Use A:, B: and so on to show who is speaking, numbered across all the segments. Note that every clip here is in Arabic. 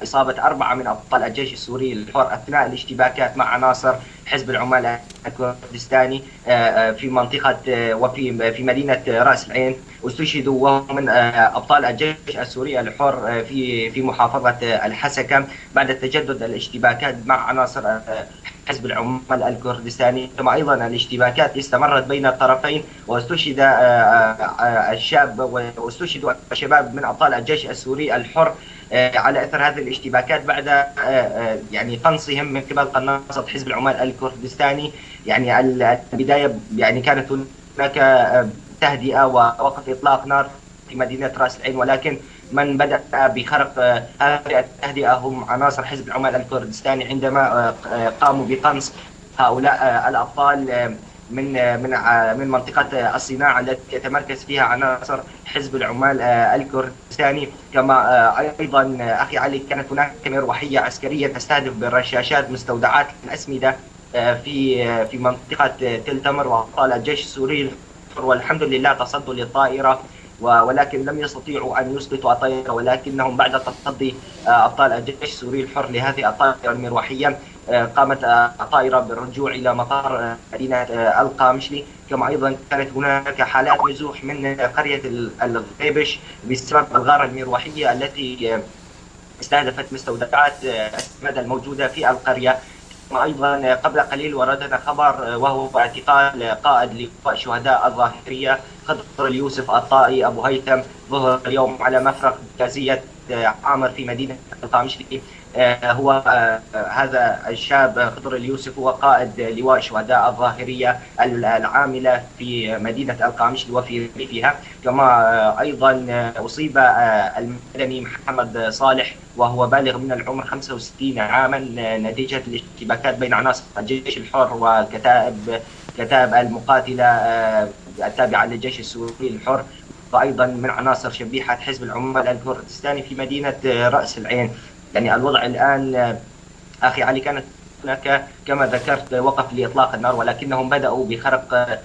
A: إصابة 4 من أبطال الجيش السوري الحر أثناء الاشتباكات مع عناصر حزب العمال الكردستاني في منطقة في مدينة رأس العين. استشهدوا وهم من أبطال الجيش السوري الحر في محافظة الحسكة بعد تجدد الاشتباكات مع عناصر حزب العمال الكردستاني. كما أيضا الاشتباكات استمرت بين الطرفين، واستشهد واستشهدوا الشباب من أبطال الجيش السوري الحر على اثر هذه الاشتباكات بعد يعني قنصهم من قبل قناصة حزب العمال الكردستاني. يعني البدايه يعني كانت هناك تهدئه ووقف اطلاق نار في مدينه راس العين، ولكن من بدأ بخرق هذه التهدئه هم عناصر حزب العمال الكردستاني عندما قاموا بقنص هؤلاء الابطال من منطقة الصناعة التي يتمركز فيها عناصر حزب العمال الكردستاني. كما أيضا أخي علي كانت هناك مروحية عسكرية تستهدف بالرشاشات مستودعات الأسمدة في منطقة تل تمر وأبطال الجيش السوري، والحمد لله تصدوا للطائرة ولكن لم يستطيعوا أن يسقطوا الطائرة، ولكنهم بعد تصدي أبطال الجيش السوري الحر لهذه الطائرة المروحية قامت الطائرة بالرجوع إلى مطار مدينة القامشلي. كما أيضا كانت هناك حالات نزوح من قرية الغيبش بسبب الغارة المروحية التي استهدفت مستودعات السماد الموجودة في القرية. أيضا قبل قليل وردنا خبر وهو اعتقال قائد لواء شهداء الظاهرية خضر اليوسف الطائي أبو هيثم ظهر اليوم على مفرق جازية عامر في مدينة القامشلي. هو هذا الشاب خضر اليوسف هو قائد لواء شهداء الظاهرية العاملة في مدينة القامشلي وفي ريفها. كما أيضا أصيب المدني محمد صالح وهو بالغ من العمر 65 عاما نتيجة الاشتباكات بين عناصر الجيش الحر وكتائب المقاتلة التابعة للجيش السوري الحر، وأيضا من عناصر شبيحة حزب العمال الكردستاني في مدينة رأس العين. يعني الوضع الآن أخي علي كانت هناك كما ذكرت وقف لإطلاق النار، ولكنهم بدأوا بخرق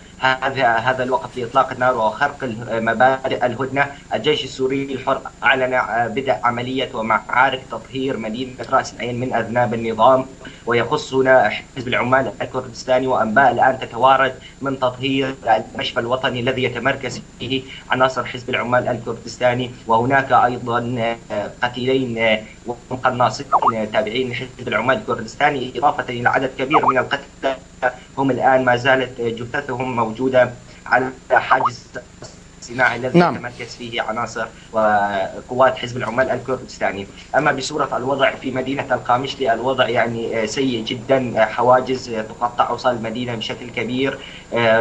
A: هذا الوقف لإطلاق النار وخرق مبادئ الهدنة. الجيش السوري الحر أعلن بدء عملية ومعارك تطهير مدينة رأس العين من أذناب النظام، ويخص هنا حزب العمال الكردستاني، وأنباء الآن تتوارد من تطهير المشفى الوطني الذي يتمركز فيه عناصر حزب العمال الكردستاني. وهناك أيضا قتيلين وقناصين تابعين لحزب العمال الكردستاني، إضافة إلى عدد كبير من القتلى هم الآن ما زالت جثثهم موجودة على حاجز الصناعي الذي يتمركز فيه عناصر وقوات حزب العمال الكردستاني. أما بصورة الوضع في مدينة القامشلي الوضع يعني سيء جدا، حواجز تقطع وسط المدينة بشكل كبير،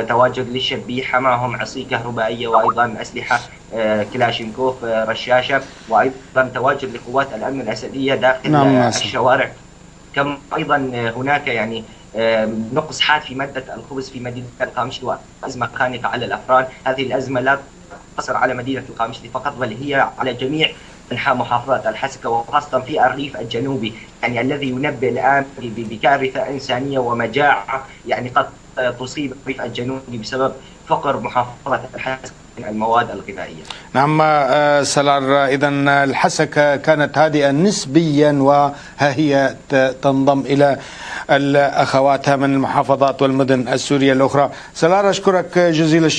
A: تواجد للشبيحة معهم عصي كهربائية وأيضا أسلحة كلاشينكوف رشاشة، وأيضا تواجد لقوات الأمن الأسدية داخل الشوارع. كم أيضا هناك يعني نقص حاد في مادة الخبز في مدينة القامشلي وأزمة خانقة على الأفران. هذه الأزمة لا تقتصر على مدينة القامشلي فقط، بل هي على جميع أنحاء محافظة الحسكة وخاصة في الريف الجنوبي، يعني الذي ينبئ الآن بكارثة إنسانية ومجاعة يعني قد تصيب الريف الجنوبي بسبب فقر محافظة الحسكة المواد الغذائية.
B: نعم سلار، إذا الحسكة كانت هادئة نسبيا وها هي تنضم إلى الأخواتها من المحافظات والمدن السورية الأخرى. سلار أشكرك جزيل الشكر.